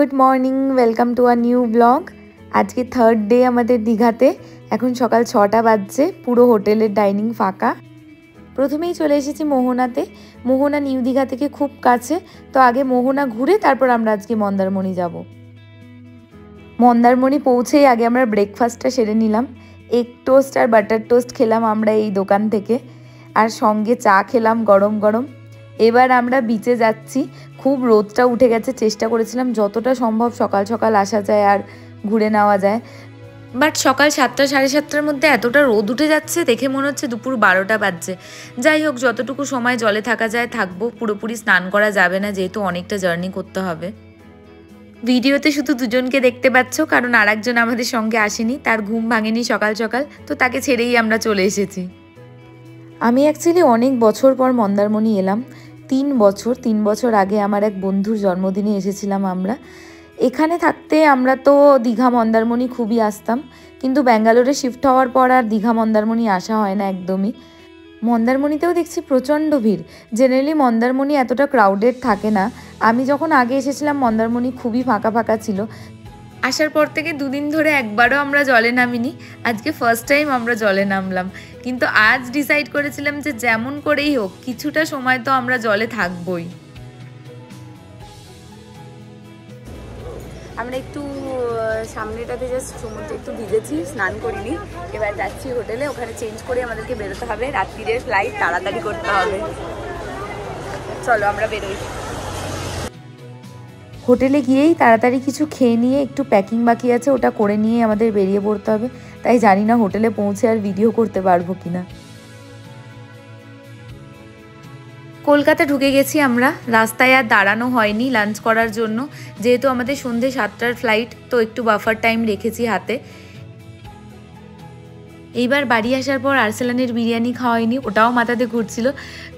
Good morning welcome to our new blog. आज के third day हमारे दीघाते এখন সকাল ৬টা বাজছে। পুরো হোটেলের ডাইনিং ফাঁকা। প্রথমেই চলে এসেছি মোহনাতে। মোহনা নিউ দীঘা থেকে খুব কাছে, তো আগে মোহনা ঘুরে তারপর আমরা আজকে মন্দারমণি যাব। মন্দারমণি পৌঁছেই আগে আমরা ব্রেকফাস্টটা সেরে নিলাম। এগ টোস্ট আর বাটার টোস্ট খেলাম আমরা এই দোকান থেকে, আর সঙ্গে চা খেলাম গরম গরম। এবার আমরা বিচে যাচ্ছি। খুব রোদটা উঠে গেছে, চেষ্টা করেছিলাম যতটা সম্ভব সকাল সকাল আসা যায় আর ঘুরে নেওয়া যায়, বাট সকাল ৭টা সাড়ে ৭টার মধ্যে এতটা রোদ উঠে যাচ্ছে দেখে মনে হচ্ছে দুপুর ১২টা বাজছে। যাই হোক, যতটুকু সময় জলে থাকা যায় থাকবো। পুরোপুরি স্নান করা যাবে না, যেহেতু অনেকটা জার্নি করতে হবে। ভিডিওতে শুধু দুজনকে দেখতে পাচ্ছ, কারণ আর একজন আমাদের সঙ্গে আসেনি, তার ঘুম ভাঙেনি সকাল সকাল, তো তাকে ছেড়েই আমরা চলে এসেছি। আমি অ্যাকচুয়ালি অনেক বছর পর মন্দারমণি এলাম। ৩ বছর আগে আমার এক বন্ধুর জন্মদিনে এসেছিলাম আমরা। এখানে থাকতে আমরা তো দীঘা মন্দারমণি খুবই আসতাম, কিন্তু ব্যাঙ্গালোরে শিফট হওয়ার পর আর দীঘা মন্দারমণি আসা হয় না একদমই। মন্দারমণিতেও দেখছি প্রচণ্ড ভিড়। জেনারেলি মন্দারমণি এতটা ক্রাউডেড থাকে না। আমি যখন আগে এসেছিলাম মন্দারমণি খুবই ফাঁকা ফাঁকা ছিল। আসার পর থেকে দুদিন ধরে একবারও আমরা জলে নামিনি। আজকে ফার্স্ট টাইম আমরা জলে নামলাম, কিন্তু আজ ডিসাইড করেছিলাম যে যেমন করেই হোক কিছুটা সময় তো আমরা জলে থাকবই। আমরা একটু সামনেটাতে জাস্ট সমুদ্রে একটু ভিজেছি, স্নান করিনি। এবার যাচ্ছি হোটেলে, ওখানে চেঞ্জ করে আমাদেরকে বেরোতে হবে। রাত্রিরের ফ্লাইট, তাড়াতাড়ি করতে হবে। চলো আমরা বেরোই। হোটেলে গিয়েই তাড়াতাড়ি কিছু খেয়ে নিয়ে একটু প্যাকিং বাকি আছে, ওটা করে নিয়ে আমাদের বেরিয়ে পড়তে হবে। তাই জানি না হোটেলে পৌঁছে আর ভিডিও করতে পারবো কিনা। কলকাতা ঢুকে গেছি আমরা। রাস্তায় আর দাঁড়ানো হয়নি লাঞ্চ করার জন্য, যেহেতু আমাদের সন্ধ্যে ৭টার ফ্লাইট, তো একটু বাফার টাইম রেখেছি হাতে। এইবার বাড়ি আসার পর আর্সেলানের বিরিয়ানি খাওয়াইনি, ওটাও মাথাতে ঘুরছিল।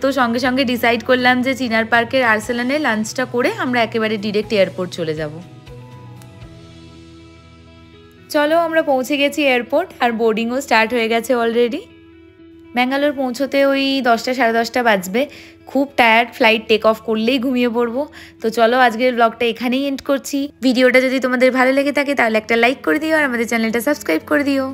তো সঙ্গে সঙ্গে ডিসাইড করলাম যে চিনার পার্কের আর্সেলানে লাঞ্চটা করে আমরা একেবারে ডিরেক্ট এয়ারপোর্ট চলে যাব। চলো, আমরা পৌঁছে গেছি এয়ারপোর্ট, আর বোর্ডিংও স্টার্ট হয়ে গেছে অলরেডি। ব্যাঙ্গালোর পৌঁছতে ওই 10টা সাড়ে 10টা বাজবে। খুব টায়ার্ড, ফ্লাইট টেক অফ করলেই ঘুমিয়ে পড়বো। তো চলো, আজকের ব্লগটা এখানেই এন্ড করছি। ভিডিওটা যদি তোমাদের ভালো লেগে থাকে তাহলে একটা লাইক করে দিও, আর আমাদের চ্যানেলটা সাবস্ক্রাইব করে দিও।